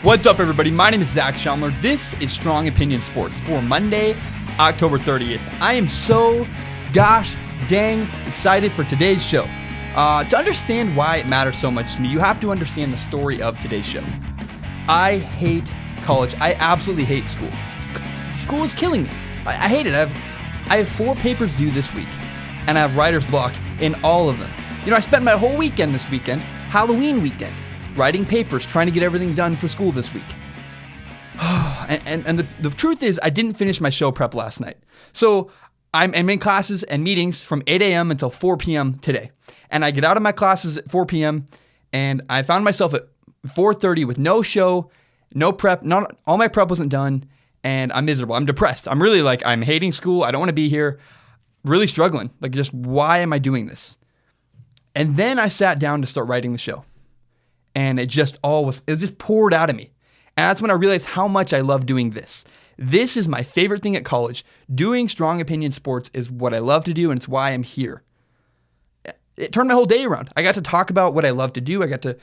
What's up, everybody? My name is Zach Schaumler. This is Strong Opinion Sports for Monday, October 30th. I am so gosh dang excited for today's show. To understand why it matters so much to me, you have to understand the story of today's show. I hate college. I absolutely hate school. School is killing me. I hate it. I have 4 papers due this week, and I have writer's block in all of them. You know, I spent my whole weekend this weekend, Halloween weekend, writing papers, trying to get everything done for school this week. and the truth is, I didn't finish my show prep last night. So I'm in classes and meetings from 8 a.m. until 4 p.m. today. And I get out of my classes at 4 p.m. and I found myself at 4:30 with no show, no prep, all my prep wasn't done, and I'm miserable. I'm depressed. I'm really I'm hating school. I don't want to be here. Really struggling. Just why am I doing this? And then I sat down to start writing the show. And it just poured out of me. And that's when I realized how much I love doing this. This is my favorite thing at college. Doing Strong Opinion Sports is what I love to do, and it's why I'm here. It turned my whole day around. I got to talk about what I love to do. I got to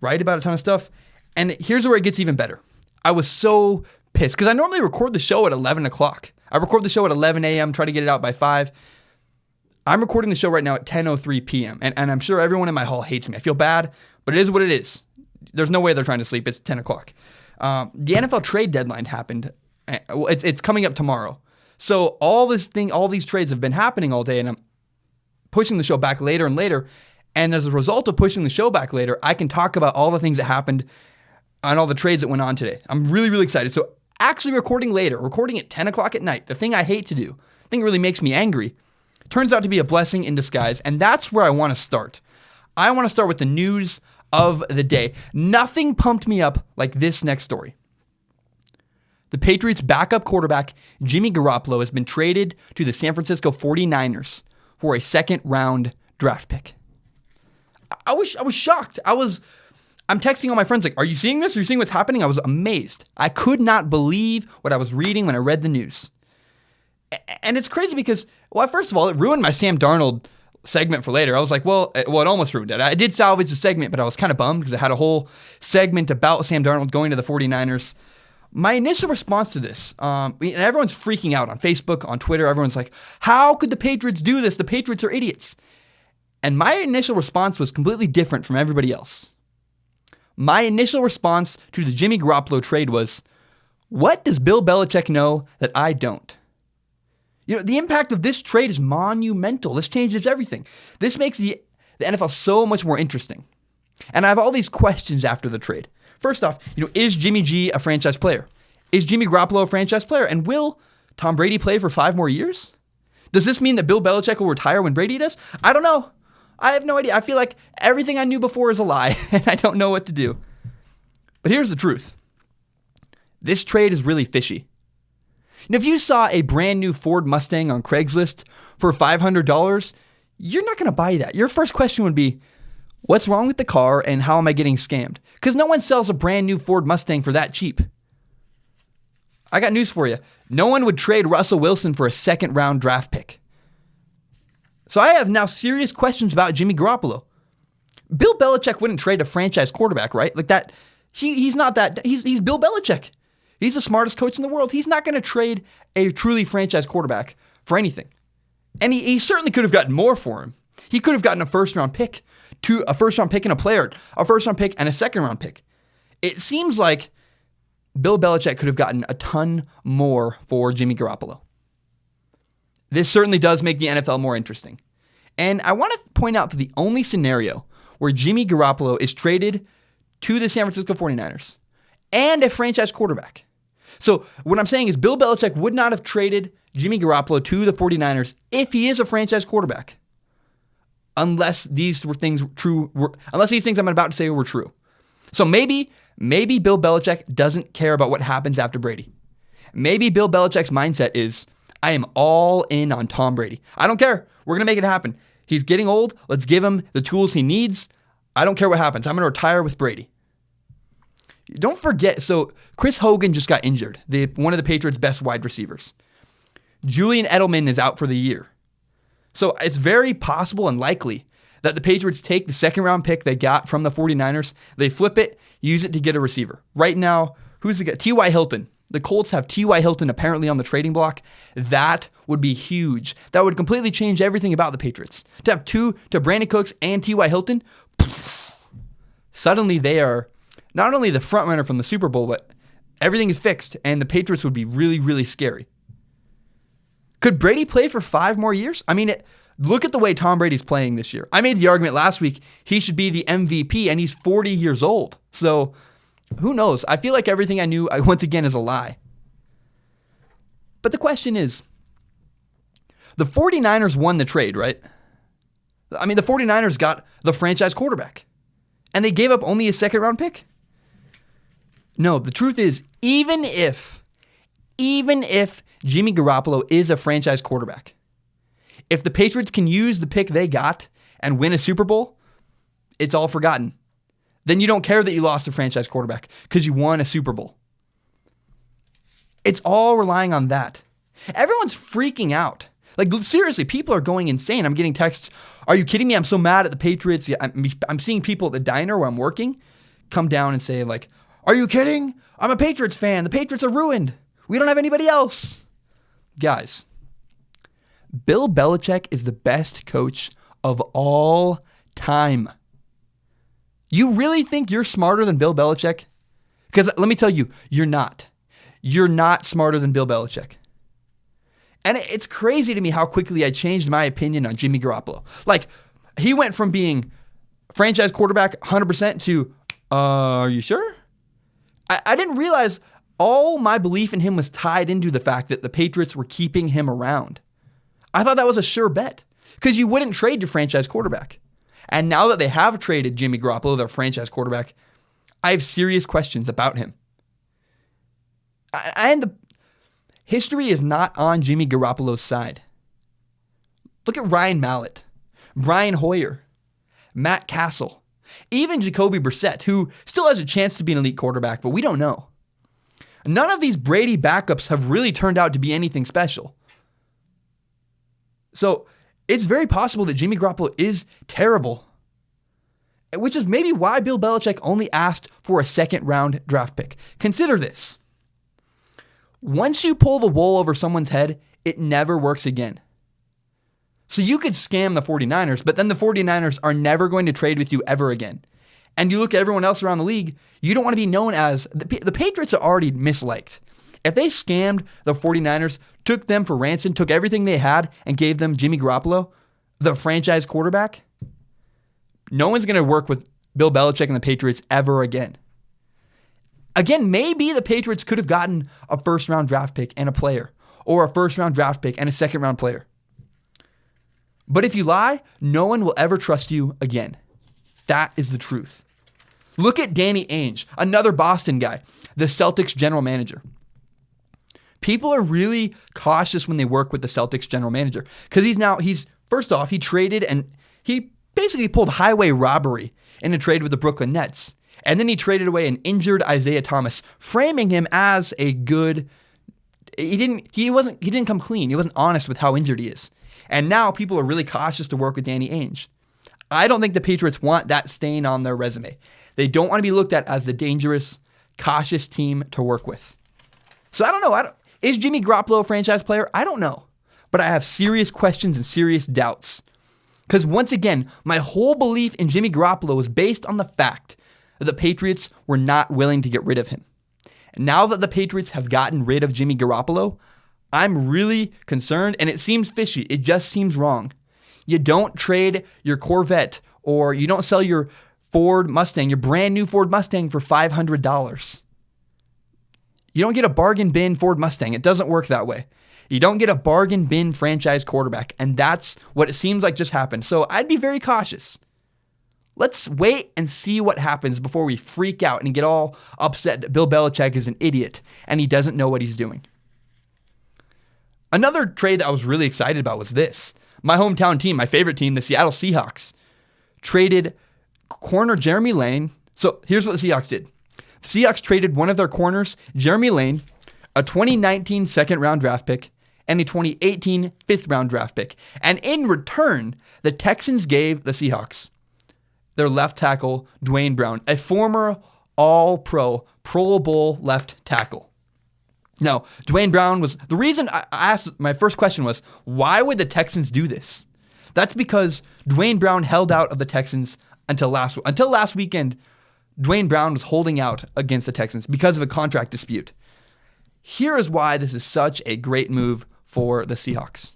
write about a ton of stuff. And here's where it gets even better. I was so pissed because I normally record the show at 11 o'clock. I record the show at 11 a.m., try to get it out by 5. I'm recording the show right now at 10:03 p.m. And I'm sure everyone in my hall hates me. I feel bad, but it is what it is. There's no way they're trying to sleep. It's 10 o'clock. The NFL trade deadline happened. It's coming up tomorrow. So all these trades have been happening all day, and I'm pushing the show back later and later. And as a result of pushing the show back later, I can talk about all the things that happened and all the trades that went on today. I'm really, really excited. So actually recording at 10 o'clock at night, the thing I hate to do, the thing that really makes me angry, turns out to be a blessing in disguise. And that's where I want to start. I want to start with the news of the day. Nothing pumped me up like this next story. The Patriots' backup quarterback, Jimmy Garoppolo, has been traded to the San Francisco 49ers for a second-round draft pick. I was shocked. I'm texting all my friends are you seeing this? Are you seeing what's happening? I was amazed. I could not believe what I was reading when I read the news. And it's crazy because, first of all, it ruined my Sam Darnold segment for later. I was it almost ruined it. I did salvage the segment, but I was kind of bummed because I had a whole segment about Sam Darnold going to the 49ers. My initial response to this, and everyone's freaking out on Facebook, on Twitter. Everyone's like, how could the Patriots do this? The Patriots are idiots. And my initial response was completely different from everybody else. My initial response to the Jimmy Garoppolo trade was, what does Bill Belichick know that I don't? The impact of this trade is monumental. This changes everything. This makes the NFL so much more interesting. And I have all these questions after the trade. First off, is Jimmy G a franchise player? Is Jimmy Garoppolo a franchise player? And will Tom Brady play for 5 more years? Does this mean that Bill Belichick will retire when Brady does? I don't know. I have no idea. I feel like everything I knew before is a lie, and I don't know what to do. But here's the truth. This trade is really fishy. If you saw a brand new Ford Mustang on Craigslist for $500, you're not going to buy that. Your first question would be, what's wrong with the car and how am I getting scammed? Because no one sells a brand new Ford Mustang for that cheap. I got news for you. No one would trade Russell Wilson for a second-round draft pick. So I have now serious questions about Jimmy Garoppolo. Bill Belichick wouldn't trade a franchise quarterback, right? He's not that. He's Bill Belichick. He's the smartest coach in the world. He's not going to trade a truly franchise quarterback for anything. And he certainly could have gotten more for him. He could have gotten a first-round pick, a first-round pick and a player, a first-round pick and a second-round pick. It seems like Bill Belichick could have gotten a ton more for Jimmy Garoppolo. This certainly does make the NFL more interesting. And I want to point out that the only scenario where Jimmy Garoppolo is traded to the San Francisco 49ers and a franchise quarterback. So what I'm saying is Bill Belichick would not have traded Jimmy Garoppolo to the 49ers if he is a franchise quarterback. Unless these things I'm about to say were true. So maybe Bill Belichick doesn't care about what happens after Brady. Maybe Bill Belichick's mindset is, I am all in on Tom Brady. I don't care. We're going to make it happen. He's getting old. Let's give him the tools he needs. I don't care what happens. I'm going to retire with Brady. Don't forget, so Chris Hogan just got injured, one of the Patriots' best wide receivers. Julian Edelman is out for the year. So it's very possible and likely that that the Patriots take the second round pick they got from the 49ers, they flip it, use it to get a receiver. Right now, who's the guy? T.Y. Hilton. The Colts have T.Y. Hilton apparently on the trading block. That would be huge. That would completely change everything about the Patriots. To have to Brandon Cooks and T.Y. Hilton, suddenly they are not only the front runner from the Super Bowl, but everything is fixed, and the Patriots would be really, really scary. Could Brady play for 5 more years? I mean, look at the way Tom Brady's playing this year. I made the argument last week he should be the MVP, and he's 40 years old. So who knows? I feel like everything I knew, once again, is a lie. But the question is, the 49ers won the trade, right? I mean, the 49ers got the franchise quarterback, and they gave up only a second-round pick. No, the truth is, even if Jimmy Garoppolo is a franchise quarterback, if the Patriots can use the pick they got and win a Super Bowl, it's all forgotten. Then you don't care that you lost a franchise quarterback because you won a Super Bowl. It's all relying on that. Everyone's freaking out. Like, seriously, people are going insane. I'm getting texts, are you kidding me? I'm so mad at the Patriots. Yeah, I'm seeing people at the diner where I'm working come down and say, like, are you kidding? I'm a Patriots fan. The Patriots are ruined. We don't have anybody else. Guys, Bill Belichick is the best coach of all time. You really think you're smarter than Bill Belichick? Because let me tell you, you're not. You're not smarter than Bill Belichick. And it's crazy to me how quickly I changed my opinion on Jimmy Garoppolo. Like, he went from being franchise quarterback 100% to, are you sure? I didn't realize all my belief in him was tied into the fact that the Patriots were keeping him around. I thought that was a sure bet because you wouldn't trade your franchise quarterback. And now that they have traded Jimmy Garoppolo, their franchise quarterback, I have serious questions about him. And the history is not on Jimmy Garoppolo's side. Look at Ryan Mallett, Brian Hoyer, Matt Castle, even Jacoby Brissett, who still has a chance to be an elite quarterback, but we don't know. None of these Brady backups have really turned out to be anything special. So it's very possible that Jimmy Garoppolo is terrible, which is maybe why Bill Belichick only asked for a second-round draft pick. Consider this. Once you pull the wool over someone's head, it never works again. So you could scam the 49ers, but then the 49ers are never going to trade with you ever again. And you look at everyone else around the league, you don't want to be known as, the Patriots are already misliked. If they scammed the 49ers, took them for ransom, took everything they had, and gave them Jimmy Garoppolo, the franchise quarterback, no one's going to work with Bill Belichick and the Patriots ever again. Again, maybe the Patriots could have gotten a first-round draft pick and a player, or a first-round draft pick and a second-round player. But if you lie, no one will ever trust you again. That is the truth. Look at Danny Ainge, another Boston guy, the Celtics general manager. People are really cautious when they work with the Celtics general manager because first off, he traded and he basically pulled highway robbery in a trade with the Brooklyn Nets. And then he traded away an injured Isaiah Thomas, framing him as a good. He didn't come clean. He wasn't honest with how injured he is. And now people are really cautious to work with Danny Ainge. I don't think the Patriots want that stain on their resume. They don't want to be looked at as the dangerous, cautious team to work with. So I don't know. Is Jimmy Garoppolo a franchise player? I don't know. But I have serious questions and serious doubts. Because once again, my whole belief in Jimmy Garoppolo was based on the fact that the Patriots were not willing to get rid of him. And now that the Patriots have gotten rid of Jimmy Garoppolo, I'm really concerned, and it seems fishy. It just seems wrong. You don't trade your Corvette, or you don't sell your Ford Mustang, your brand new Ford Mustang for $500. You don't get a bargain bin Ford Mustang. It doesn't work that way. You don't get a bargain bin franchise quarterback, and that's what it seems like just happened. So I'd be very cautious. Let's wait and see what happens before we freak out and get all upset that Bill Belichick is an idiot and he doesn't know what he's doing. Another trade that I was really excited about was this. My hometown team, my favorite team, the Seattle Seahawks, traded corner Jeremy Lane. So here's what the Seahawks did. The Seahawks traded one of their corners, Jeremy Lane, a 2019 second-round draft pick, and a 2018 fifth-round draft pick. And in return, the Texans gave the Seahawks their left tackle, Dwayne Brown, a former All-Pro, Pro Bowl left tackle. Now, Dwayne Brown was the reason I asked. My first question was, why would the Texans do this? That's because Dwayne Brown held out of the Texans until last weekend. Dwayne Brown was holding out against the Texans because of a contract dispute. Here is why this is such a great move for the Seahawks.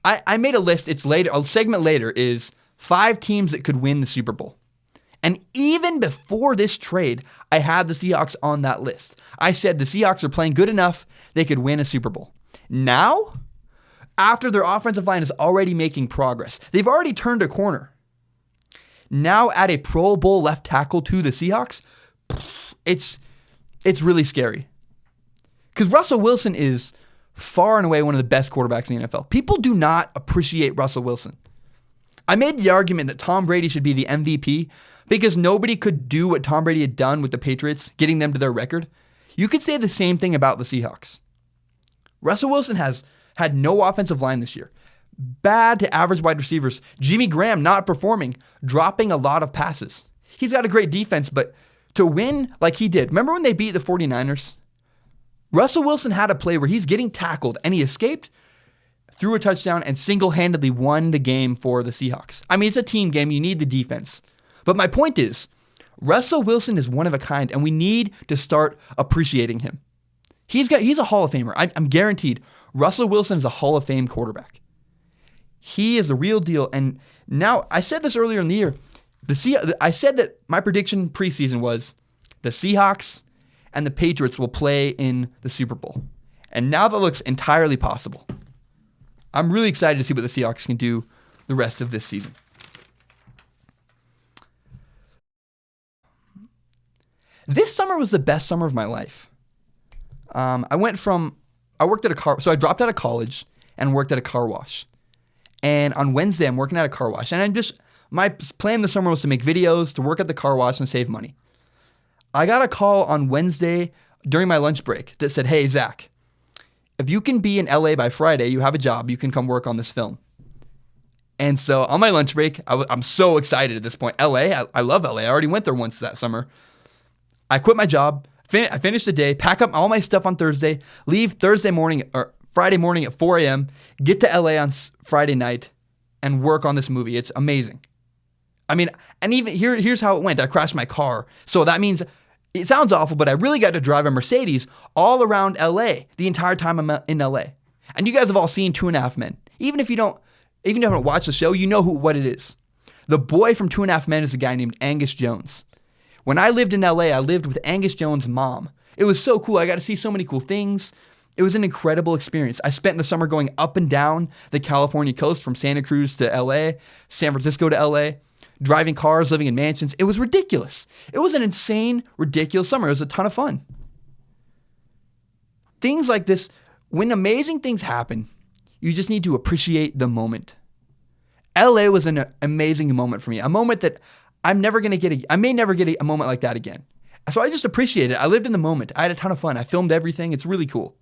I made a list. It's later. A segment later is 5 teams that could win the Super Bowl. And even before this trade, I had the Seahawks on that list. I said the Seahawks are playing good enough they could win a Super Bowl. Now, after their offensive line is already making progress, they've already turned a corner. Now add a Pro Bowl left tackle to the Seahawks, it's really scary. Because Russell Wilson is far and away one of the best quarterbacks in the NFL. People do not appreciate Russell Wilson. I made the argument that Tom Brady should be the MVP because nobody could do what Tom Brady had done with the Patriots, getting them to their record. You could say the same thing about the Seahawks. Russell Wilson has had no offensive line this year. Bad to average wide receivers. Jimmy Graham not performing, dropping a lot of passes. He's got a great defense, but to win like he did, remember when they beat the 49ers? Russell Wilson had a play where he's getting tackled and he escaped, threw a touchdown, and single-handedly won the game for the Seahawks. I mean, it's a team game. You need the defense. But my point is, Russell Wilson is one of a kind, and we need to start appreciating him. He's a Hall of Famer. I'm guaranteed Russell Wilson is a Hall of Fame quarterback. He is the real deal. And now, I said this earlier in the year. I said that my prediction preseason was the Seahawks and the Patriots will play in the Super Bowl. And now that looks entirely possible. I'm really excited to see what the Seahawks can do the rest of this season. This summer was the best summer of my life. I dropped out of college and worked at a car wash. And on Wednesday, I'm working at a car wash. And my plan this summer was to make videos, to work at the car wash, and save money. I got a call on Wednesday during my lunch break that said, "Hey, Zach, if you can be in LA by Friday, you have a job. You can come work on this film." And so on my lunch break, I'm so excited at this point. LA, I love LA. I already went there once that summer. I quit my job. I finished the day, pack up all my stuff on Thursday, leave Friday morning at 4 a.m., get to LA on Friday night, and work on this movie. It's amazing. I mean, and even here's how it went. I crashed my car. So that means, it sounds awful, but I really got to drive a Mercedes all around LA the entire time I'm in LA. And you guys have all seen 2.5 Men. Even if you haven't watched the show, you know what it is. The boy from 2.5 Men is a guy named Angus Jones. When I lived in LA, I lived with Angus Jones' mom. It was so cool. I got to see so many cool things. It was an incredible experience. I spent the summer going up and down the California coast from Santa Cruz to LA, San Francisco to LA, driving cars, living in mansions. It was ridiculous. It was an insane, ridiculous summer. It was a ton of fun. Things like this, when amazing things happen, you just need to appreciate the moment. LA was an amazing moment for me, a moment that I may never get a moment like that again. So I just appreciate it. I lived in the moment. I had a ton of fun. I filmed everything. It's really cool.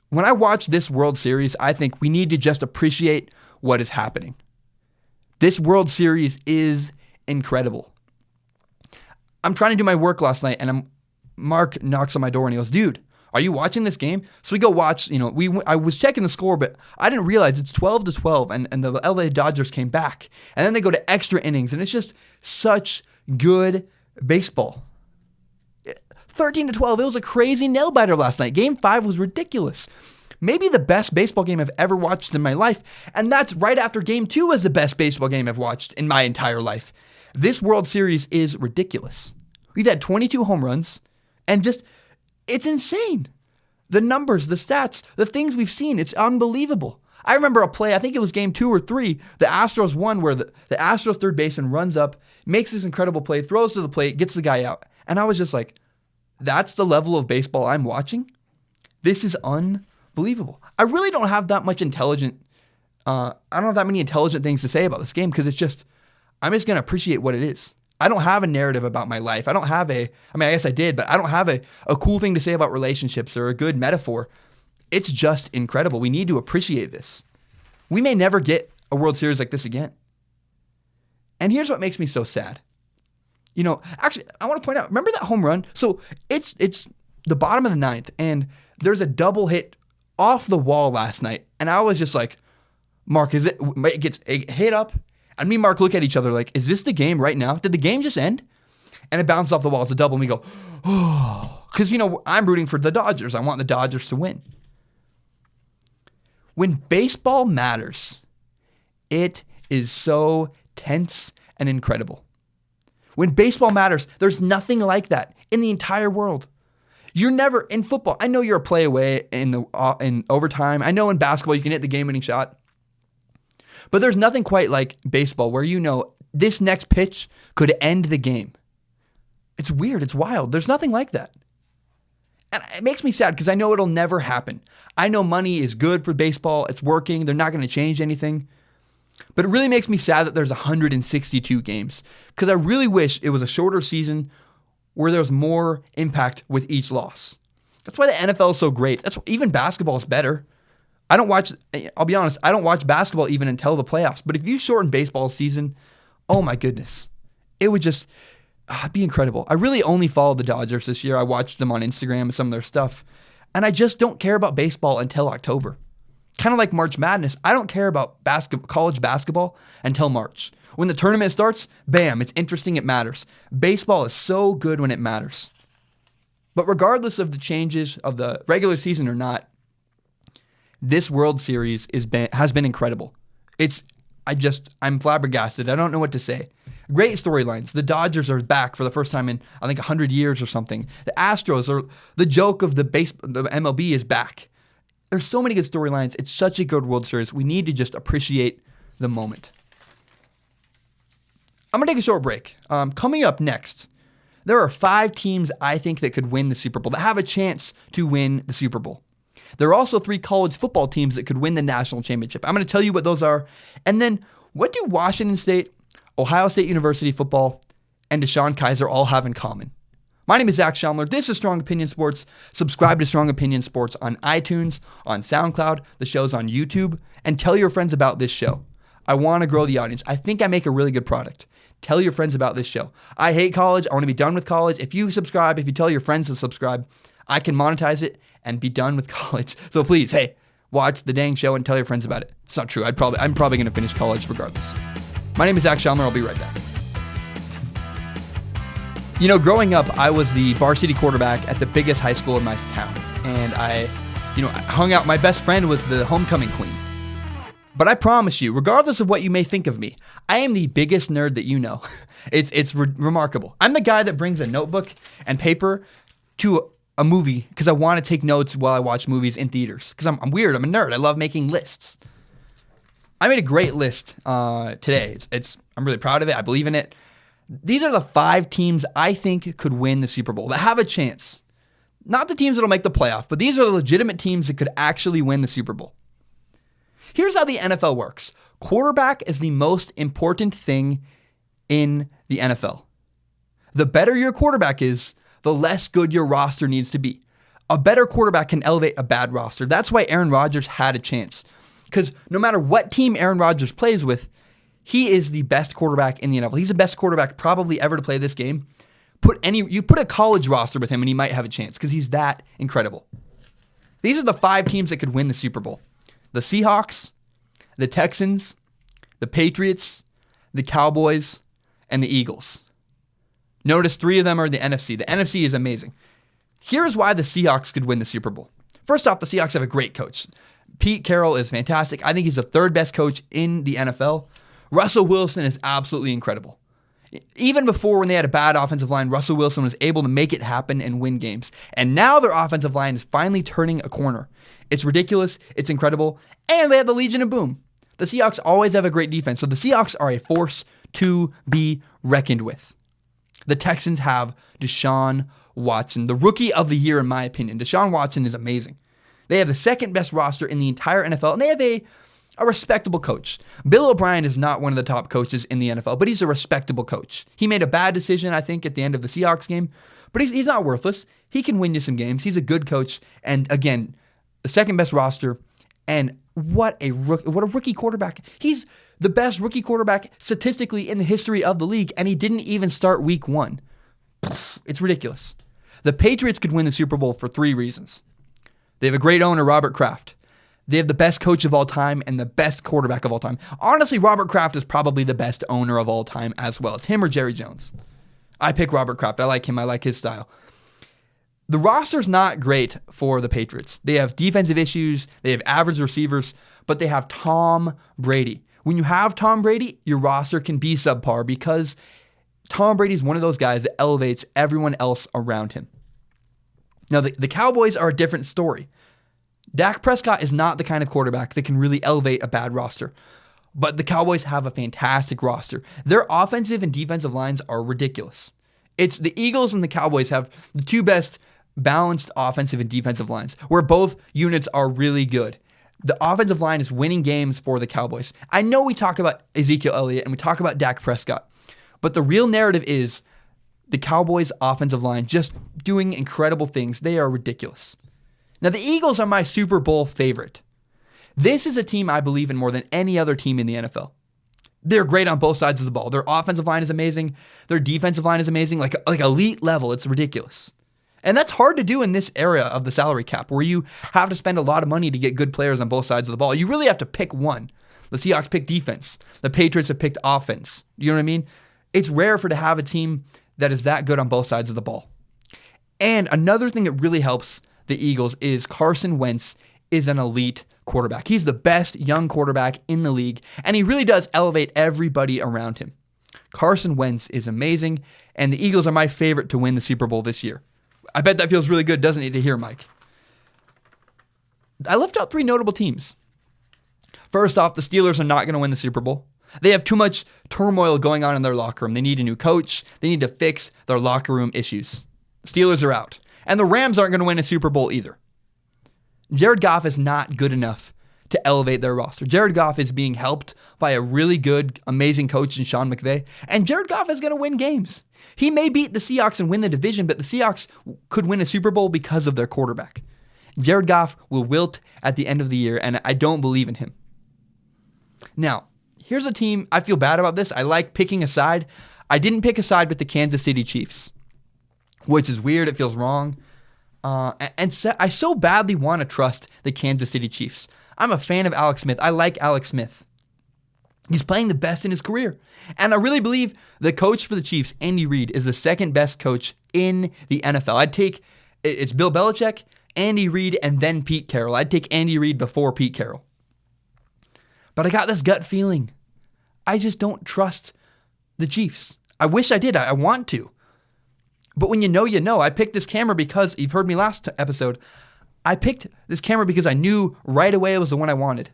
When I watch this World Series, I think we need to just appreciate what is happening. This World Series is incredible. I'm trying to do my work last night, and Mark knocks on my door, and he goes, "Dude, are you watching this game?" So we go watch. I was checking the score, but I didn't realize it's 12-12, and the LA Dodgers came back, and then they go to extra innings, and it's just such good baseball. 13-12. It was a crazy nail biter last night. Game 5 was ridiculous. Maybe the best baseball game I've ever watched in my life. And that's right after Game 2 was the best baseball game I've watched in my entire life. This World Series is ridiculous. We've had 22 home runs, and it's insane. The numbers, the stats, the things we've seen, it's unbelievable. I remember a play, I think it was Game 2 or 3, the Astros won, where the Astros third baseman runs up, makes this incredible play, throws to the plate, gets the guy out. And I was just like, that's the level of baseball I'm watching? This is unbelievable. I really don't have that much I don't have that many intelligent things to say about this game because I'm just going to appreciate what it is. I don't have a narrative about my life. I guess I did, but I don't have a cool thing to say about relationships or a good metaphor. It's just incredible. We need to appreciate this. We may never get a World Series like this again. And here's what makes me so sad. Actually, I want to point out, remember that home run? So it's the bottom of the ninth, and there's a double hit off the wall last night. And I was just like, Mark, it gets hit up? And me and Mark look at each other like, is this the game right now? Did the game just end? And it bounces off the wall. It's a double, and we go, oh. Because, I'm rooting for the Dodgers. I want the Dodgers to win. When baseball matters, it is so tense and incredible. When baseball matters, there's nothing like that in the entire world. You're never in football. I know you're a play away in overtime. I know in basketball you can hit the game-winning shot. But there's nothing quite like baseball where this next pitch could end the game. It's weird. It's wild. There's nothing like that. And it makes me sad because I know it'll never happen. I know money is good for baseball. It's working. They're not going to change anything. But it really makes me sad that there's 162 games because I really wish it was a shorter season where there was more impact with each loss. That's why the NFL is so great. Even basketball is better. I'll be honest, I don't watch basketball even until the playoffs. But if you shorten baseball season, oh my goodness, it would just be incredible. I really only followed the Dodgers this year. I watched them on Instagram and some of their stuff. And I just don't care about baseball until October. Kind of like March Madness. I don't care about college basketball until March. When the tournament starts, bam, it's interesting, it matters. Baseball is so good when it matters. But regardless of the changes of the regular season or not, this World Series has been incredible. I'm flabbergasted. I don't know what to say. Great storylines. The Dodgers are back for the first time in, I think, 100 years or something. The Astros are the joke of the MLB is back. There's so many good storylines. It's such a good World Series. We need to just appreciate the moment. I'm going to take a short break. Coming up next, there are 5 teams I think that could win the Super Bowl, that have a chance to win the Super Bowl. There are also 3 college football teams that could win the national championship. I'm going to tell you what those are. And then what do Washington State, Ohio State University football, and Deshaun Kaiser all have in common? My name is Zach Schaumler. This is Strong Opinion Sports. Subscribe to Strong Opinion Sports on iTunes, on SoundCloud, the show's on YouTube, and tell your friends about this show. I want to grow the audience. I think I make a really good product. Tell your friends about this show. I hate college. I want to be done with college. If you subscribe, if you tell your friends to subscribe, I can monetize it and be done with college. So please, hey, watch the dang show and tell your friends about it. It's not true. I'm probably going to finish college regardless. My name is Zach Schaumler. I'll be right back. Growing up, I was the varsity quarterback at the biggest high school in my town. And I hung out. My best friend was the homecoming queen. But I promise you, regardless of what you may think of me, I am the biggest nerd that you know. It's remarkable. I'm the guy that brings a notebook and paper to a movie because I want to take notes while I watch movies in theaters. Because I'm weird. I'm a nerd. I love making lists. I made a great list today. I'm really proud of it. I believe in it. These are the 5 teams I think could win the Super Bowl, that have a chance. Not the teams that will make the playoff, but these are the legitimate teams that could actually win the Super Bowl. Here's how the NFL works. Quarterback is the most important thing in the NFL. The better your quarterback is, the less good your roster needs to be. A better quarterback can elevate a bad roster. That's why Aaron Rodgers had a chance. Because no matter what team Aaron Rodgers plays with, he is the best quarterback in the NFL. He's the best quarterback probably ever to play this game. You put a college roster with him and he might have a chance because he's that incredible. These are the 5 teams that could win the Super Bowl. The Seahawks, the Texans, the Patriots, the Cowboys, and the Eagles. Notice 3 of them are the NFC. The NFC is amazing. Here's why the Seahawks could win the Super Bowl. First off, the Seahawks have a great coach. Pete Carroll is fantastic. I think he's the 3rd best coach in the NFL. Russell Wilson is absolutely incredible. Even before, when they had a bad offensive line, Russell Wilson was able to make it happen and win games. And now their offensive line is finally turning a corner. It's ridiculous. It's incredible. And they have the Legion of Boom. The Seahawks always have a great defense. So the Seahawks are a force to be reckoned with. The Texans have Deshaun Watson, the rookie of the year in my opinion. Deshaun Watson is amazing. They have the 2nd best roster in the entire NFL. And they have a respectable coach. Bill O'Brien is not one of the top coaches in the NFL, but he's a respectable coach. He made a bad decision, I think, at the end of the Seahawks game, but he's not worthless. He can win you some games. He's a good coach. And again, the second best roster. And what a rookie quarterback. He's the best rookie quarterback statistically in the history of the league, and he didn't even start week 1. It's ridiculous. The Patriots could win the Super Bowl for 3 reasons. They have a great owner, Robert Kraft. They have the best coach of all time and the best quarterback of all time. Honestly, Robert Kraft is probably the best owner of all time as well. It's him or Jerry Jones. I pick Robert Kraft. I like him. I like his style. The roster's not great for the Patriots. They have defensive issues. They have average receivers, but they have Tom Brady. When you have Tom Brady, your roster can be subpar because Tom Brady is one of those guys that elevates everyone else around him. Now, the Cowboys are a different story. Dak Prescott is not the kind of quarterback that can really elevate a bad roster. But the Cowboys have a fantastic roster. Their offensive and defensive lines are ridiculous. It's the Eagles and the Cowboys have the 2 best balanced offensive and defensive lines, where both units are really good. The offensive line is winning games for the Cowboys. I know we talk about Ezekiel Elliott and we talk about Dak Prescott, but the real narrative is the Cowboys' offensive line just doing incredible things. They are ridiculous. Now, the Eagles are my Super Bowl favorite. This is a team I believe in more than any other team in the NFL. They're great on both sides of the ball. Their offensive line is amazing. Their defensive line is amazing, like elite level. It's ridiculous. And that's hard to do in this area of the salary cap, where you have to spend a lot of money to get good players on both sides of the ball. You really have to pick one. The Seahawks picked defense. The Patriots have picked offense. You know what I mean? It's rare to have a team that is that good on both sides of the ball. And another thing that really helps the Eagles is Carson Wentz is an elite quarterback. He's the best young quarterback in the league, and he really does elevate everybody around him. Carson Wentz is amazing, and the Eagles are my favorite to win the Super Bowl this year. I bet that feels really good, doesn't it, to hear, Mike? I left out 3 notable teams. First off, the Steelers are not going to win the Super Bowl. They have too much turmoil going on in their locker room. They need a new coach. They need to fix their locker room issues. The Steelers are out. And the Rams aren't going to win a Super Bowl either. Jared Goff is not good enough to elevate their roster. Jared Goff is being helped by a really good, amazing coach in Sean McVay. And Jared Goff is going to win games. He may beat the Seahawks and win the division, but the Seahawks could win a Super Bowl because of their quarterback. Jared Goff will wilt at the end of the year, and I don't believe in him. Now, here's a team, I feel bad about this. I like picking a side. I didn't pick a side with the Kansas City Chiefs, which is weird. It feels wrong. I so badly want to trust the Kansas City Chiefs. I'm a fan of Alex Smith. I like Alex Smith. He's playing the best in his career. And I really believe the coach for the Chiefs, Andy Reid, is the second best coach in the NFL. It's Bill Belichick, Andy Reid, and then Pete Carroll. I'd take Andy Reid before Pete Carroll. But I got this gut feeling. I just don't trust the Chiefs. I wish I did. I want to. But when you know. I picked this camera because, you've heard me last episode, I picked this camera because I knew right away it was the one I wanted.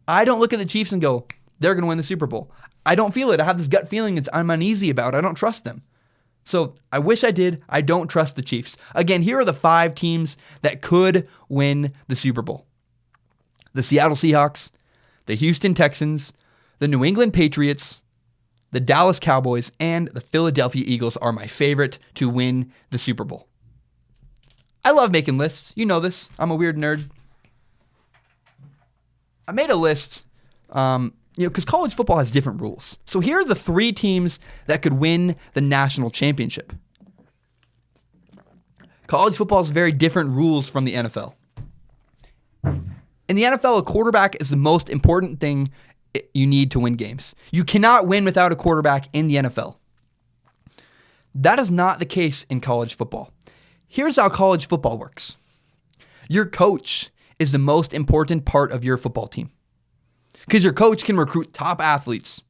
I don't look at the Chiefs and go, they're going to win the Super Bowl. I don't feel it. I have this gut feeling I'm uneasy about. I don't trust them. So I wish I did. I don't trust the Chiefs. Again, here are the 5 teams that could win the Super Bowl. The Seattle Seahawks, the Houston Texans, the New England Patriots, the Dallas Cowboys, and the Philadelphia Eagles are my favorite to win the Super Bowl. I love making lists. You know this. I'm a weird nerd. I made a list, because college football has different rules. So here are the 3 teams that could win the national championship. College football has very different rules from the NFL. In the NFL, a quarterback is the most important thing you need to win games. You cannot win without a quarterback in the NFL. That is not the case in college football. Here's how college football works. Your coach is the most important part of your football team, because your coach can recruit top athletes.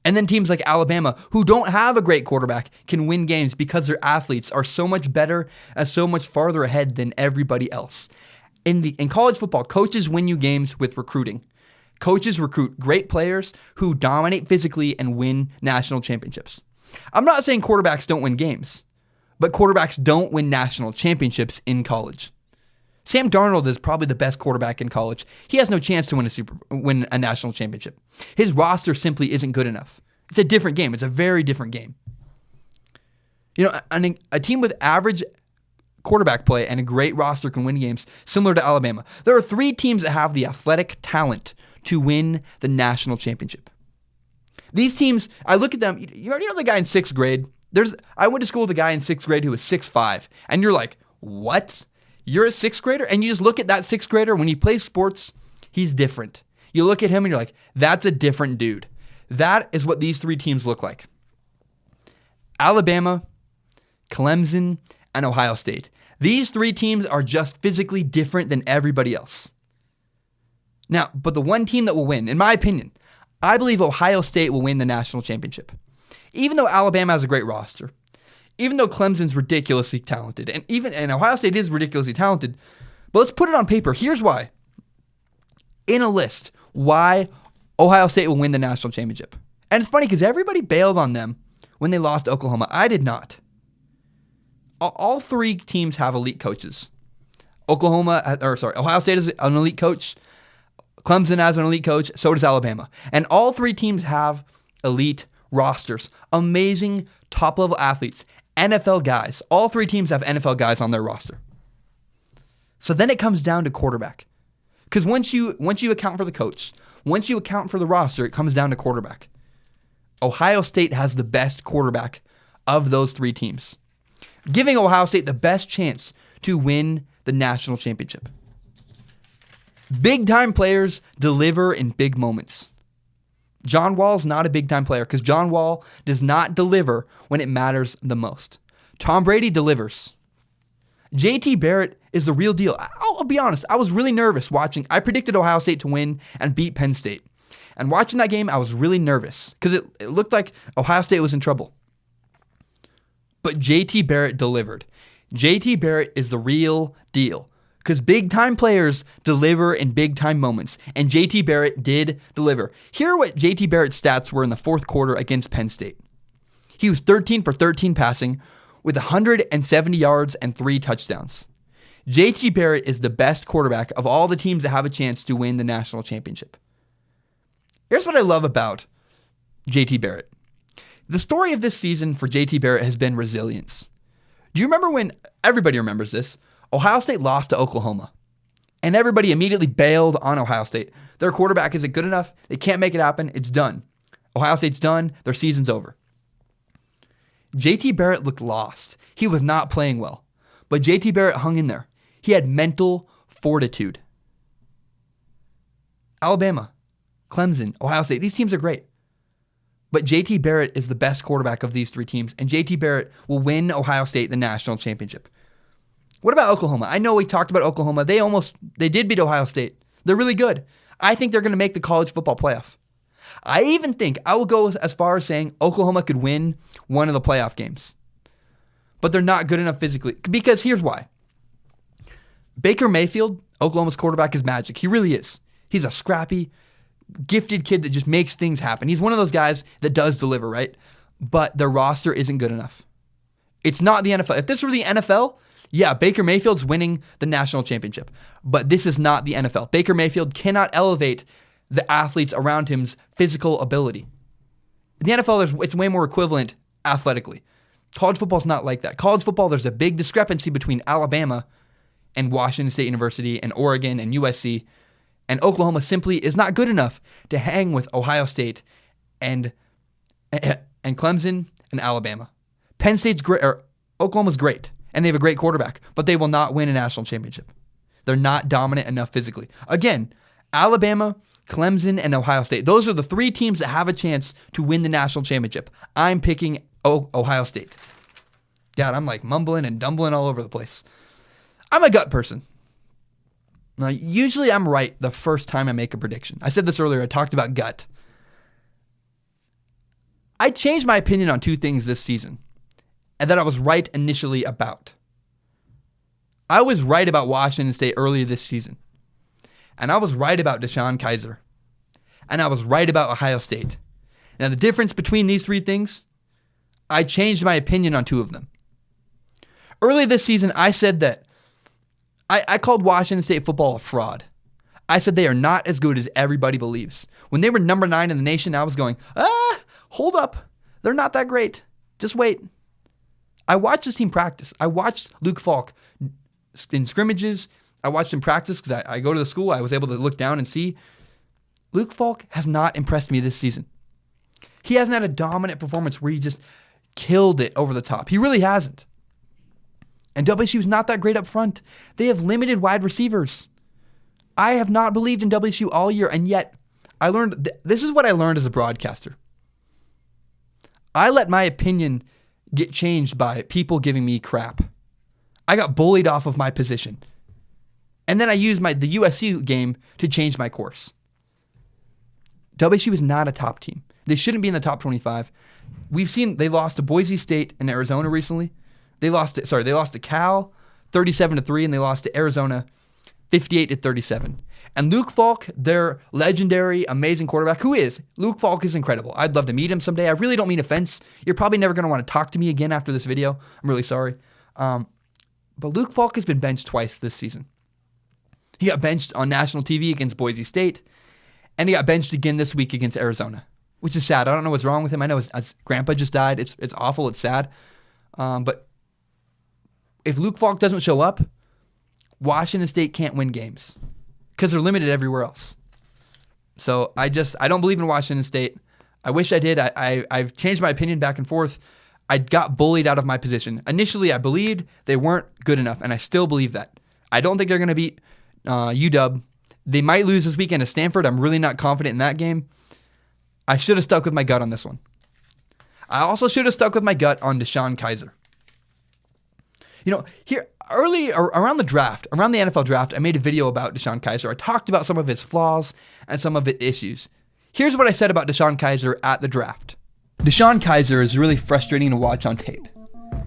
And then teams like Alabama, who don't have a great quarterback, can win games because their athletes are so much better and so much farther ahead than everybody else. In college football, coaches win you games with recruiting. Coaches recruit great players who dominate physically and win national championships. I'm not saying quarterbacks don't win games, but quarterbacks don't win national championships in college. Sam Darnold is probably the best quarterback in college. He has no chance to win a national championship. His roster simply isn't good enough. It's a different game. It's a very different game. A team with average quarterback play and a great roster can win games, similar to Alabama. There are 3 teams that have the athletic talent to win the national championship. These teams, I look at them, you already know the guy in 6th grade. I went to school with a guy in 6th grade who was 6'5", and you're like, what? You're a 6th grader? And you just look at that 6th grader, when he plays sports, he's different. You look at him and you're like, that's a different dude. That is what these 3 teams look like. Alabama, Clemson, and Ohio State. These 3 teams are just physically different than everybody else. Now, but the one team that will win, in my opinion, I believe Ohio State will win the national championship. Even though Alabama has a great roster, even though Clemson's ridiculously talented, and Ohio State is ridiculously talented, but let's put it on paper. Here's why. In a list, why Ohio State will win the national championship. And it's funny because everybody bailed on them when they lost to Oklahoma. I did not. All 3 teams have elite coaches. Ohio State is an elite coach. Clemson has an elite coach. So does Alabama. And all 3 teams have elite rosters. Amazing top-level athletes. NFL guys. All 3 teams have NFL guys on their roster. So then it comes down to quarterback. Because once you account for the coach, once you account for the roster, it comes down to quarterback. Ohio State has the best quarterback of those 3 teams, giving Ohio State the best chance to win the national championship. Big-time players deliver in big moments. John Wall's not a big-time player because John Wall does not deliver when it matters the most. Tom Brady delivers. J.T. Barrett is the real deal. I'll be honest, I was really nervous watching. I predicted Ohio State to win and beat Penn State. And watching that game, I was really nervous because it looked like Ohio State was in trouble. But J.T. Barrett delivered. J.T. Barrett is the real deal because big-time players deliver in big-time moments, and J.T. Barrett did deliver. Here are what J.T. Barrett's stats were in the 4th quarter against Penn State. He was 13 for 13 passing with 170 yards and 3 touchdowns. J.T. Barrett is the best quarterback of all the teams that have a chance to win the national championship. Here's what I love about J.T. Barrett. The story of this season for J.T. Barrett has been resilience. Do you remember when, everybody remembers this, Ohio State lost to Oklahoma, and everybody immediately bailed on Ohio State. Their quarterback isn't good enough. They can't make it happen. It's done. Ohio State's done. Their season's over. J.T. Barrett looked lost. He was not playing well, but J.T. Barrett hung in there. He had mental fortitude. Alabama, Clemson, Ohio State, these teams are great. But J.T. Barrett is the best quarterback of these 3 teams, and J.T. Barrett will win Ohio State the national championship. What about Oklahoma? I know we talked about Oklahoma. They did beat Ohio State. They're really good. I think they're going to make the college football playoff. I even think I will go as far as saying Oklahoma could win one of the playoff games. But they're not good enough physically. Because here's why. Baker Mayfield, Oklahoma's quarterback, is magic. He really is. He's a scrappy, gifted kid that just makes things happen. He's one of those guys that does deliver, right? But their roster isn't good enough. It's not the NFL. If this were the NFL, yeah, Baker Mayfield's winning the national championship. But this is not the NFL. Baker Mayfield cannot elevate the athletes around him's physical ability. In the NFL, it's way more equivalent athletically. College football's not like that. College football, there's a big discrepancy between Alabama and Washington State University and Oregon and USC. And Oklahoma simply is not good enough to hang with Ohio State and Clemson and Alabama. Penn State's great, or Oklahoma's great, and they have a great quarterback, but they will not win a national championship. They're not dominant enough physically. Again, Alabama, Clemson, and Ohio State. Those are the 3 teams that have a chance to win the national championship. I'm picking Ohio State. God, I'm like mumbling and dumbling all over the place. I'm a gut person. Now, usually I'm right the first time I make a prediction. I said this earlier. I talked about gut. I changed my opinion on 2 things this season, and that I was right initially about. I was right about Washington State earlier this season, and I was right about Deshaun Kaiser, and I was right about Ohio State. Now, the difference between these 3 things, I changed my opinion on 2 of them. Early this season, I said that I called Washington State football a fraud. I said they are not as good as everybody believes. When they were number 9 in the nation, I was going, hold up. They're not that great. Just wait. I watched this team practice. I watched Luke Falk in scrimmages. I watched him practice because I go to the school. I was able to look down and see. Luke Falk has not impressed me this season. He hasn't had a dominant performance where he just killed it over the top. He really hasn't. And WSU's not that great up front. They have limited wide receivers. I have not believed in WSU all year, and yet I learned, this is what I learned as a broadcaster. I let my opinion get changed by people giving me crap. I got bullied off of my position. And then I used the USC game to change my course. WSU is not a top team. They shouldn't be in the top 25. We've seen they lost to Boise State and Arizona recently. They lost to Cal 37-3, and they lost to Arizona 58-37. And Luke Falk, their legendary, amazing quarterback, Luke Falk is incredible. I'd love to meet him someday. I really don't mean offense. You're probably never going to want to talk to me again after this video. I'm really sorry. But Luke Falk has been benched twice this season. He got benched on national TV against Boise State, and he got benched again this week against Arizona, which is sad. I don't know what's wrong with him. I know his grandpa just died. It's awful. It's sad. But if Luke Falk doesn't show up, Washington State can't win games because they're limited everywhere else. So I don't believe in Washington State. I wish I did. I've changed my opinion back and forth. I got bullied out of my position. Initially, I believed they weren't good enough, and I still believe that. I don't think they're going to beat UW. They might lose this weekend to Stanford. I'm really not confident in that game. I should have stuck with my gut on this one. I also should have stuck with my gut on Deshaun Kaiser. Here early around the NFL draft, I made a video about Deshaun Kaiser. I talked about some of his flaws and some of his issues. Here's what I said about Deshaun Kaiser at the draft. Deshaun Kaiser is really frustrating to watch on tape.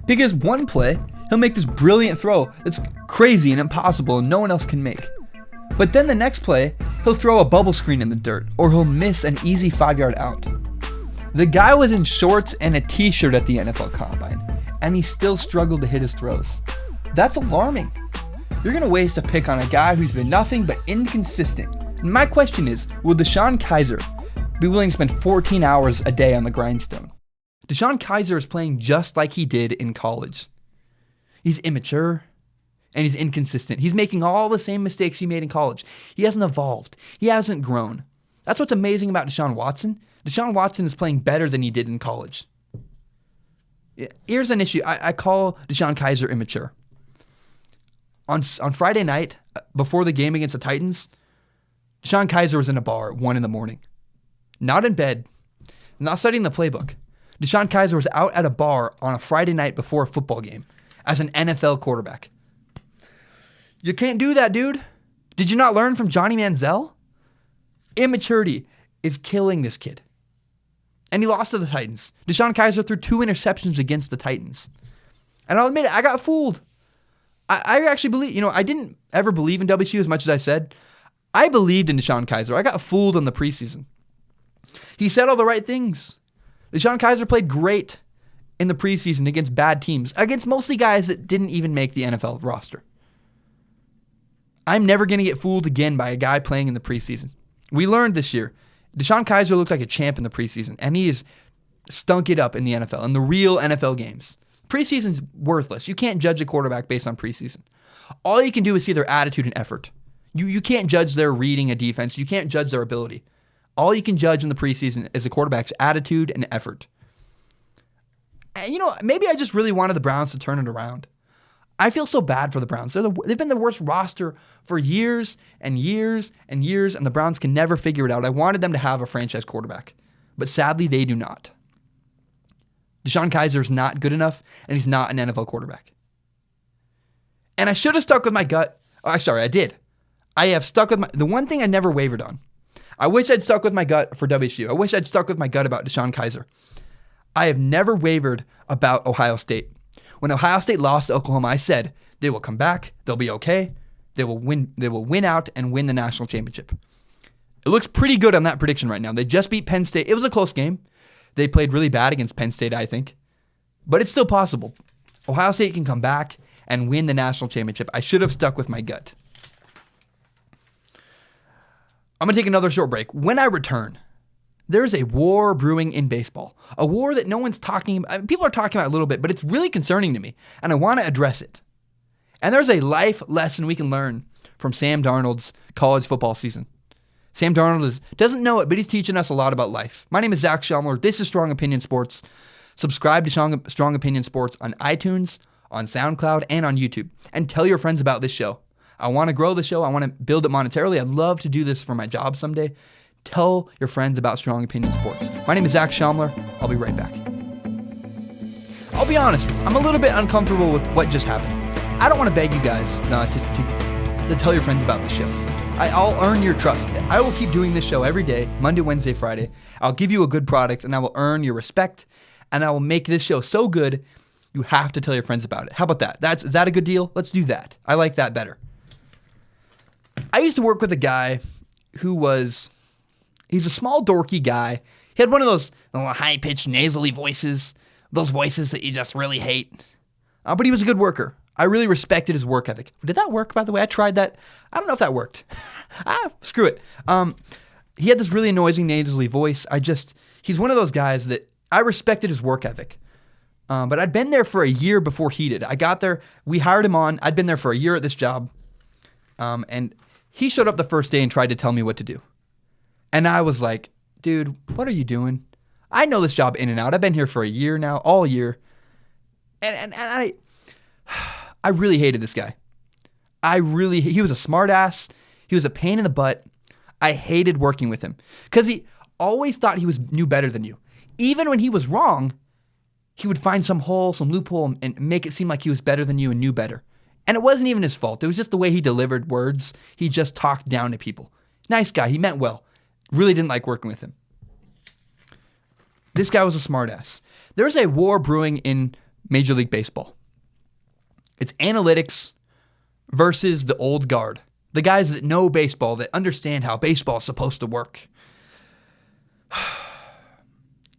Because one play, he'll make this brilliant throw that's crazy and impossible and no one else can make. But then the next play, he'll throw a bubble screen in the dirt, or he'll miss an easy 5-yard out. The guy was in shorts and a t-shirt at the NFL Combine, and he still struggled to hit his throws. That's alarming. You're going to waste a pick on a guy who's been nothing but inconsistent. And my question is, will Deshaun Kaiser be willing to spend 14 hours a day on the grindstone? Deshaun Kaiser is playing just like he did in college. He's immature, and he's inconsistent. He's making all the same mistakes he made in college. He hasn't evolved. He hasn't grown. That's what's amazing about Deshaun Watson. Deshaun Watson is playing better than he did in college. Here's an issue. I call Deshaun Kaiser immature. On Friday night, before the game against the Titans, Deshaun Kaiser was in a bar at 1 a.m. Not in bed, not studying the playbook. Deshaun Kaiser was out at a bar on a Friday night before a football game as an NFL quarterback. You can't do that, dude. Did you not learn from Johnny Manziel? Immaturity is killing this kid. And he lost to the Titans. Deshaun Kaiser threw 2 interceptions against the Titans. And I'll admit it, I got fooled. I actually believe, I didn't ever believe in WSU as much as I said. I believed in Deshaun Kaiser. I got fooled in the preseason. He said all the right things. Deshaun Kaiser played great in the preseason against bad teams, against mostly guys that didn't even make the NFL roster. I'm never going to get fooled again by a guy playing in the preseason. We learned this year. Deshaun Kaiser looked like a champ in the preseason, and he has stunk it up in the NFL, in the real NFL games. Preseason's worthless. You can't judge a quarterback based on preseason. All you can do is see their attitude and effort. You can't judge their reading a defense. You can't judge their ability. All you can judge in the preseason is a quarterback's attitude and effort. And, maybe I just really wanted the Browns to turn it around. I feel so bad for the Browns. They've been the worst roster for years and years and years, and the Browns can never figure it out. I wanted them to have a franchise quarterback, but sadly they do not. Deshaun Kaiser is not good enough, and he's not an NFL quarterback. And I should have stuck with my gut. I did. I have stuck with the one thing I never wavered on. I wish I'd stuck with my gut for WSU. I wish I'd stuck with my gut about Deshaun Kaiser. I have never wavered about Ohio State. When Ohio State lost to Oklahoma, I said they will come back, they'll be okay, they will win out and win the national championship. It looks pretty good on that prediction right now. They just beat Penn State. It was a close game. They played really bad against Penn State, I think. But it's still possible. Ohio State can come back and win the national championship. I should have stuck with my gut. I'm going to take another short break. When I return, there's a war brewing in baseball. A war that no one's talking about. People are talking about it a little bit, but it's really concerning to me, and I want to address it. And there's a life lesson we can learn from Sam Darnold's college football season. Sam Darnold doesn't know it, but he's teaching us a lot about life. My name is Zach Schaumler. This is Strong Opinion Sports. Subscribe to Strong Opinion Sports on iTunes, on SoundCloud, and on YouTube. And tell your friends about this show. I want to grow the show. I want to build it monetarily. I'd love to do this for my job someday. Tell your friends about Strong Opinion Sports. My name is Zach Schaumler. I'll be right back. I'll be honest, I'm a little bit uncomfortable with what just happened. I don't want to beg you guys to tell your friends about the show. I'll earn your trust. I will keep doing this show every day, Monday, Wednesday, Friday. I'll give you a good product, and I will earn your respect, and I will make this show so good, you have to tell your friends about it. How about that? Is that a good deal? Let's do that. I like that better. I used to work with a guy he's a small, dorky guy. He had one of those high-pitched, nasally voices, those voices that you just really hate. But he was a good worker. I really respected his work ethic. Did that work, by the way? I tried that. I don't know if that worked. Screw it. He had this really annoying nasally voice. He's one of those guys that I respected his work ethic. But I'd been there for a year before he did. I got there. We hired him on. I'd been there for a year at this job. And he showed up the first day and tried to tell me what to do. And I was like, dude, what are you doing? I know this job in and out. I've been here for a year now, all year. And I really hated this guy. He was a smart ass. He was a pain in the butt. I hated working with him because he always thought he knew better than you. Even when he was wrong, he would find some hole, some loophole, and make it seem like he was better than you and knew better. And it wasn't even his fault. It was just the way he delivered words. He just talked down to people. Nice guy. He meant well. Really didn't like working with him. This guy was a smartass. There's a war brewing in Major League Baseball. It's analytics versus the old guard. The guys that know baseball, that understand how baseball is supposed to work.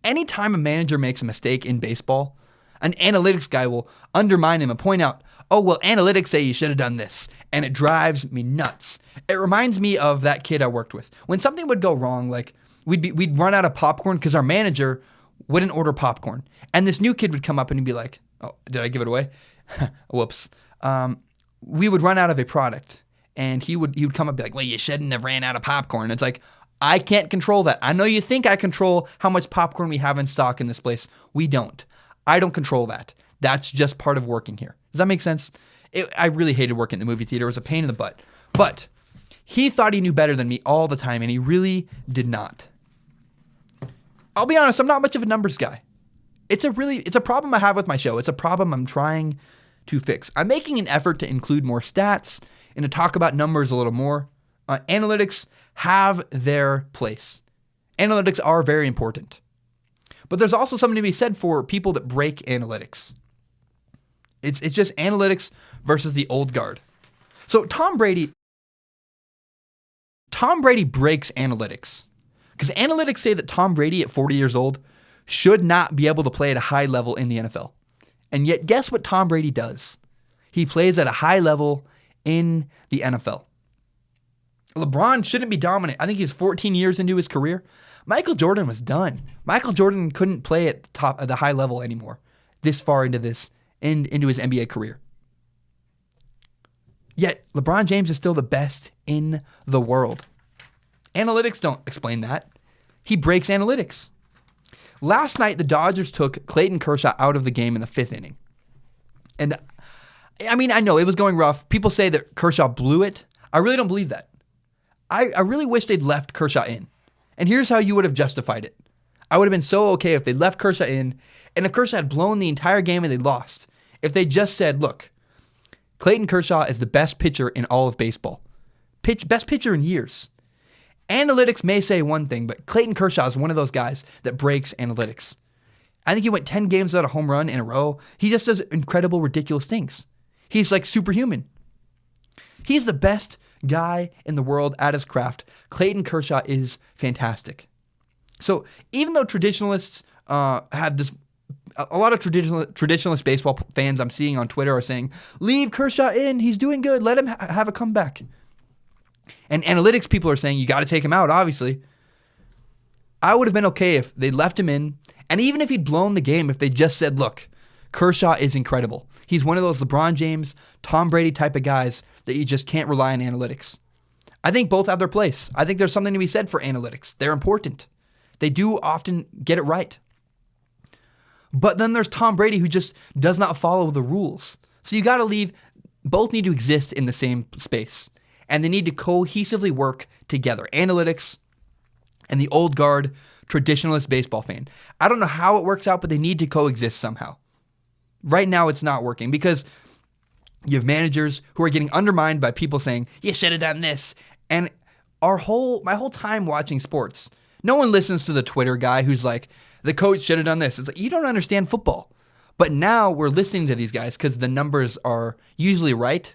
Anytime a manager makes a mistake in baseball, an analytics guy will undermine him and point out, oh, well, analytics say you should have done this. And it drives me nuts. It reminds me of that kid I worked with. When something would go wrong, like we'd run out of popcorn because our manager wouldn't order popcorn. And this new kid would come up and he'd be like, oh, did I give it away? Whoops. We would run out of a product. And he would come up and be like, well, you shouldn't have ran out of popcorn. It's like, I can't control that. I know you think I control how much popcorn we have in stock in this place. We don't. I don't control that. That's just part of working here. Does that make sense? I really hated working in the movie theater. It was a pain in the butt. But he thought he knew better than me all the time, and he really did not. I'll be honest, I'm not much of a numbers guy. It's a problem I have with my show. It's a problem I'm trying to fix. I'm making an effort to include more stats and to talk about numbers a little more. Analytics have their place. Analytics are very important. But there's also something to be said for people that break analytics. It's just analytics versus the old guard. So Tom Brady breaks analytics. Because analytics say that Tom Brady at 40 years old should not be able to play at a high level in the NFL. And yet guess what Tom Brady does? He plays at a high level in the NFL. LeBron shouldn't be dominant. I think he's 14 years into his career. Michael Jordan was done. Michael Jordan couldn't play at the high level anymore this far into his NBA career. Yet LeBron James is still the best in the world. Analytics don't explain that. He breaks analytics. Last night, the Dodgers took Clayton Kershaw out of the game in the 5th inning. And I mean, I know it was going rough. People say that Kershaw blew it. I really don't believe that. I really wish they'd left Kershaw in. And here's how you would have justified it. I would have been so okay if they left Kershaw in, and if Kershaw had blown the entire game and they lost. If they just said, look, Clayton Kershaw is the best pitcher in all of baseball. Best pitcher in years. Analytics may say one thing, but Clayton Kershaw is one of those guys that breaks analytics. I think he went 10 games without a home run in a row. He just does incredible, ridiculous things. He's like superhuman. He's the best guy in the world at his craft. Clayton Kershaw is fantastic. So even though traditionalists have this A lot of traditionalist baseball fans I'm seeing on Twitter are saying, leave Kershaw in. He's doing good. Let him have a comeback. And analytics people are saying, you got to take him out, obviously. I would have been okay if they left him in. And even if he'd blown the game, if they just said, look, Kershaw is incredible. He's one of those LeBron James, Tom Brady type of guys that you just can't rely on analytics. I think both have their place. I think there's something to be said for analytics. They're important. They do often get it right. But then there's Tom Brady who just does not follow the rules. So you got to leave. Both need to exist in the same space. And they need to cohesively work together. Analytics and the old guard traditionalist baseball fan. I don't know how it works out, but they need to coexist somehow. Right now it's not working because you have managers who are getting undermined by people saying, you should have done this. And my whole time watching sports, no one listens to the Twitter guy who's like, the coach should have done this. It's like, you don't understand football. But now we're listening to these guys because the numbers are usually right.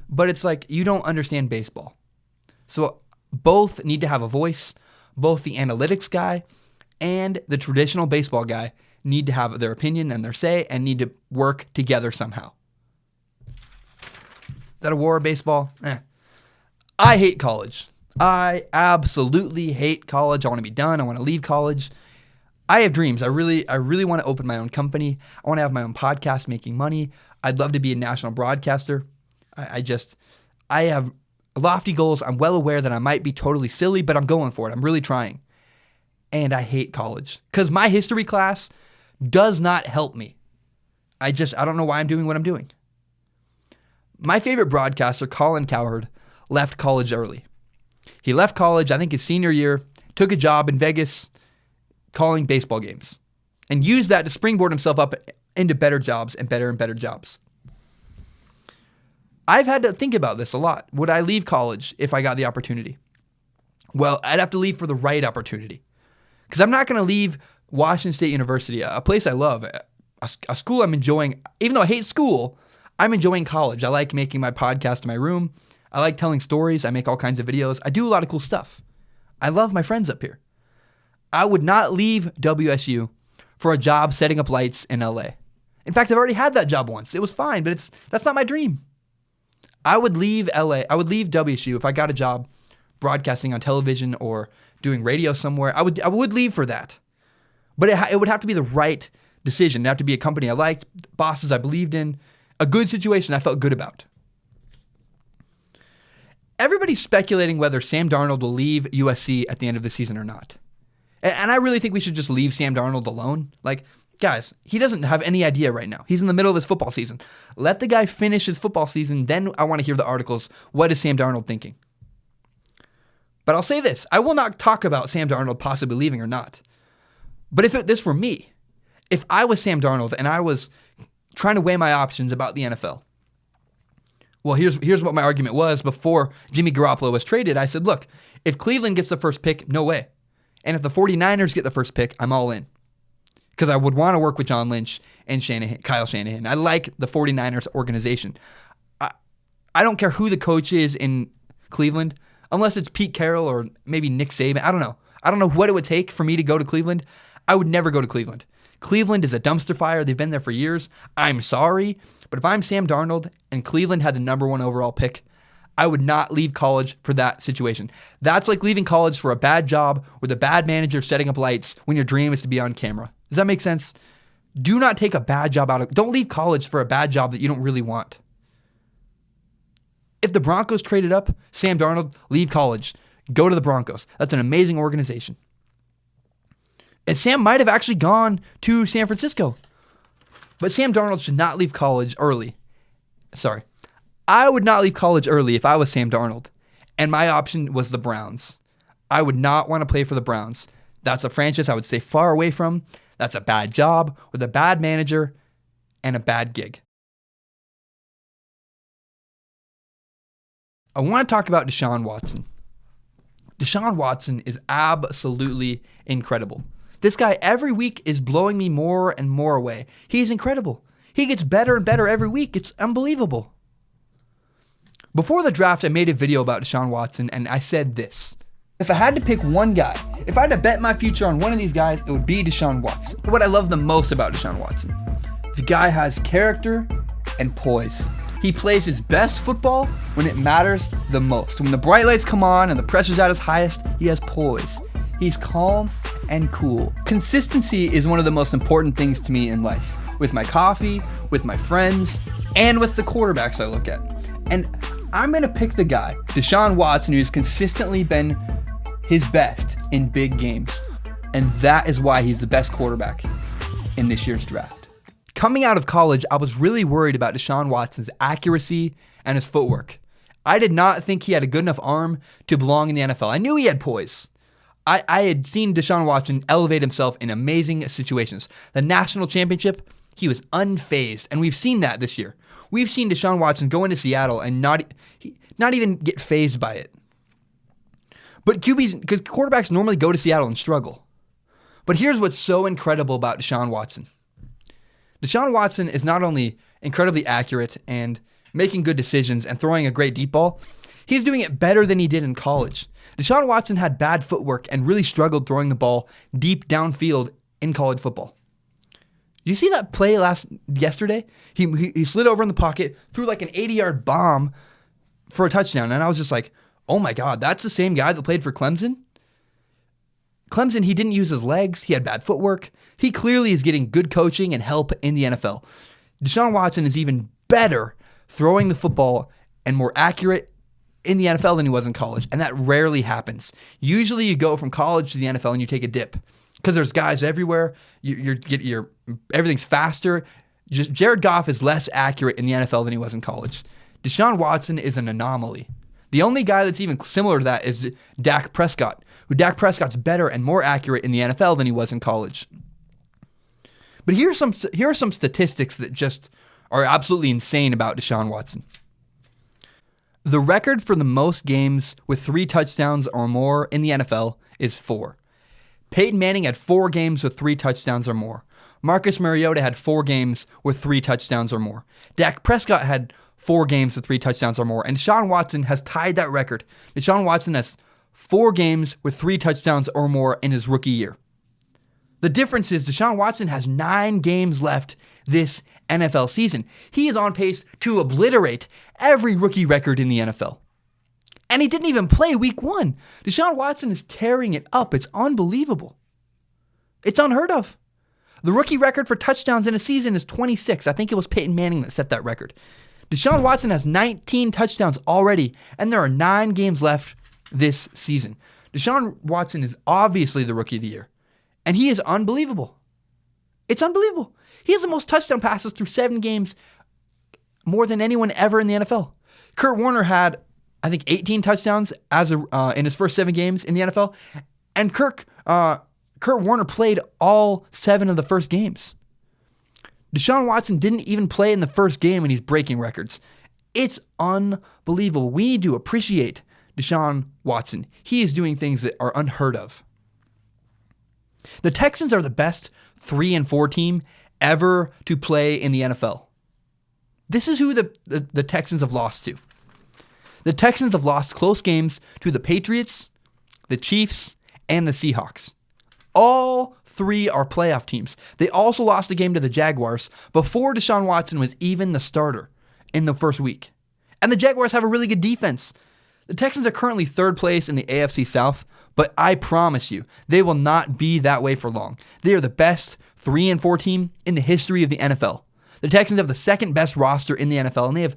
But it's like, you don't understand baseball. So both need to have a voice. Both the analytics guy and the traditional baseball guy need to have their opinion and their say and need to work together somehow. Is that a war of baseball? I hate college. I absolutely hate college. I want to be done. I want to leave college. I have dreams. I really want to open my own company. I want to have my own podcast making money. I'd love to be a national broadcaster. I have lofty goals. I'm well aware that I might be totally silly, but I'm going for it. I'm really trying. And I hate college because my history class does not help me. I don't know why I'm doing what I'm doing. My favorite broadcaster, Colin Cowherd, left college early. He left college, I think his senior year, took a job in Vegas calling baseball games and used that to springboard himself up into better jobs and better jobs. I've had to think about this a lot. Would I leave college if I got the opportunity? Well, I'd have to leave for the right opportunity because I'm not going to leave Washington State University, a place I love, a school I'm enjoying. Even though I hate school, I'm enjoying college. I like making my podcast in my room. I like telling stories. I make all kinds of videos. I do a lot of cool stuff. I love my friends up here. I would not leave WSU for a job setting up lights in LA. In fact, I've already had that job once. It was fine, but that's not my dream. I would leave LA. I would leave WSU if I got a job broadcasting on television or doing radio somewhere. I would leave for that. But it would have to be the right decision. It'd have to be a company I liked, bosses I believed in, a good situation I felt good about. Everybody's speculating whether Sam Darnold will leave USC at the end of the season or not. And I really think we should just leave Sam Darnold alone. Like, guys, he doesn't have any idea right now. He's in the middle of his football season. Let the guy finish his football season. Then I want to hear the articles. What is Sam Darnold thinking? But I'll say this. I will not talk about Sam Darnold possibly leaving or not. But if this were me, if I was Sam Darnold and I was trying to weigh my options about the NFL, well, here's what my argument was before Jimmy Garoppolo was traded. I said, look, if Cleveland gets the first pick, no way. And if the 49ers get the first pick, I'm all in. Because I would want to work with John Lynch and Kyle Shanahan. I like the 49ers organization. I don't care who the coach is in Cleveland, unless it's Pete Carroll or maybe Nick Saban. I don't know. I don't know what it would take for me to go to Cleveland. I would never go to Cleveland. Cleveland is a dumpster fire. They've been there for years. I'm sorry. But if I'm Sam Darnold and Cleveland had the number 1 overall pick, I would not leave college for that situation. That's like leaving college for a bad job with a bad manager setting up lights when your dream is to be on camera. Does that make sense? Do not take a bad job don't leave college for a bad job that you don't really want. If the Broncos traded up, Sam Darnold, leave college. Go to the Broncos. That's an amazing organization. And Sam might have actually gone to San Francisco. But Sam Darnold should not leave college early. Sorry. I would not leave college early if I was Sam Darnold. And my option was the Browns. I would not want to play for the Browns. That's a franchise I would stay far away from. That's a bad job with a bad manager and a bad gig. I want to talk about Deshaun Watson. Deshaun Watson is absolutely incredible. This guy every week is blowing me more and more away. He's incredible. He gets better and better every week. It's unbelievable. Before the draft, I made a video about Deshaun Watson, and I said this. If I had to pick one guy, if I had to bet my future on one of these guys, it would be Deshaun Watson. What I love the most about Deshaun Watson, the guy has character and poise. He plays his best football when it matters the most. When the bright lights come on and the pressure's at its highest, he has poise. He's calm and cool. Consistency is one of the most important things to me in life. With my coffee, with my friends, and with the quarterbacks I look at. And I'm going to pick the guy, Deshaun Watson, who's consistently been his best in big games. And that is why he's the best quarterback in this year's draft. Coming out of college, I was really worried about Deshaun Watson's accuracy and his footwork. I did not think he had a good enough arm to belong in the NFL. I knew he had poise. I had seen Deshaun Watson elevate himself in amazing situations. The national championship, he was unfazed, and we've seen that this year. We've seen Deshaun Watson go into Seattle and not even get fazed by it. But QBs, because quarterbacks normally go to Seattle and struggle. But here's what's so incredible about Deshaun Watson. Deshaun Watson is not only incredibly accurate and making good decisions and throwing a great deep ball, he's doing it better than he did in college. Deshaun Watson had bad footwork and really struggled throwing the ball deep downfield in college football. You see that play yesterday? He slid over in the pocket, threw like an 80-yard bomb for a touchdown, and I was just like, oh my God, that's the same guy that played for Clemson? Clemson, he didn't use his legs. He had bad footwork. He clearly is getting good coaching and help in the NFL. Deshaun Watson is even better throwing the football and more accurate in the NFL than he was in college, and that rarely happens. Usually you go from college to the NFL and you take a dip because there's guys everywhere. Everything's faster. Jared Goff is less accurate in the NFL than he was in college. Deshaun Watson is an anomaly. The only guy that's even similar to that is Dak Prescott, who Dak Prescott's better and more accurate in the NFL than he was in college. But here are some statistics that just are absolutely insane about Deshaun Watson. The record for the most games with 3 touchdowns or more in the NFL is 4. Peyton Manning had 4 games with 3 touchdowns or more. Marcus Mariota had 4 games with 3 touchdowns or more. Dak Prescott had 4 games with 3 touchdowns or more. And Deshaun Watson has tied that record. Deshaun Watson has 4 games with 3 touchdowns or more in his rookie year. The difference is Deshaun Watson has 9 games left this NFL season. He is on pace to obliterate every rookie record in the NFL. And he didn't even play week 1. Deshaun Watson is tearing it up. It's unbelievable. It's unheard of. The rookie record for touchdowns in a season is 26. I think it was Peyton Manning that set that record. Deshaun Watson has 19 touchdowns already, and there are 9 games left this season. Deshaun Watson is obviously the rookie of the year, and he is unbelievable. It's unbelievable. He has the most touchdown passes through 7 games, more than anyone ever in the NFL. Kurt Warner had, I think, 18 touchdowns in his first 7 games in the NFL, and Kurt Warner played all 7 of the first games. Deshaun Watson didn't even play in the first game and he's breaking records. It's unbelievable. We need to appreciate Deshaun Watson. He is doing things that are unheard of. The Texans are the best 3-4 team ever to play in the NFL. This is who the Texans have lost to. The Texans have lost close games to the Patriots, the Chiefs, and the Seahawks. All 3 are playoff teams. They also lost a game to the Jaguars before Deshaun Watson was even the starter in the first week. And the Jaguars have a really good defense. The Texans are currently 3rd place in the AFC South, but I promise you, they will not be that way for long. They are the best 3-4 team in the history of the NFL. The Texans have the 2nd best roster in the NFL, and they have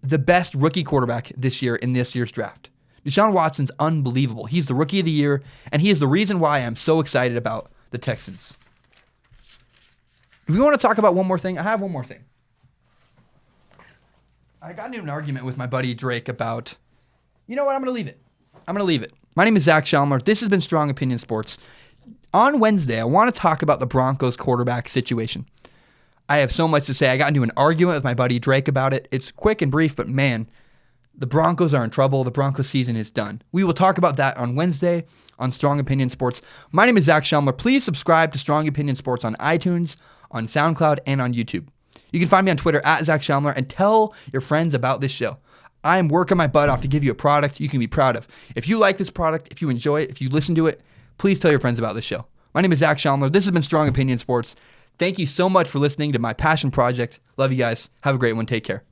the best rookie quarterback this year in this year's draft. Deshaun Watson's unbelievable. He's the rookie of the year, and he is the reason why I'm so excited about the Texans. Do we want to talk about one more thing? I have one more thing. I got into an argument with my buddy Drake about, you know what, I'm going to leave it. My name is Zach Schaumler. This has been Strong Opinion Sports. On Wednesday, I want to talk about the Broncos quarterback situation. I have so much to say. I got into an argument with my buddy Drake about it. It's quick and brief, but man, the Broncos are in trouble. The Broncos season is done. We will talk about that on Wednesday on Strong Opinion Sports. My name is Zach Schaumler. Please subscribe to Strong Opinion Sports on iTunes, on SoundCloud, and on YouTube. You can find me on Twitter at Zach Schaumler and tell your friends about this show. I am working my butt off to give you a product you can be proud of. If you like this product, if you enjoy it, if you listen to it, please tell your friends about this show. My name is Zach Schomler. This has been Strong Opinion Sports. Thank you so much for listening to my passion project. Love you guys. Have a great one. Take care.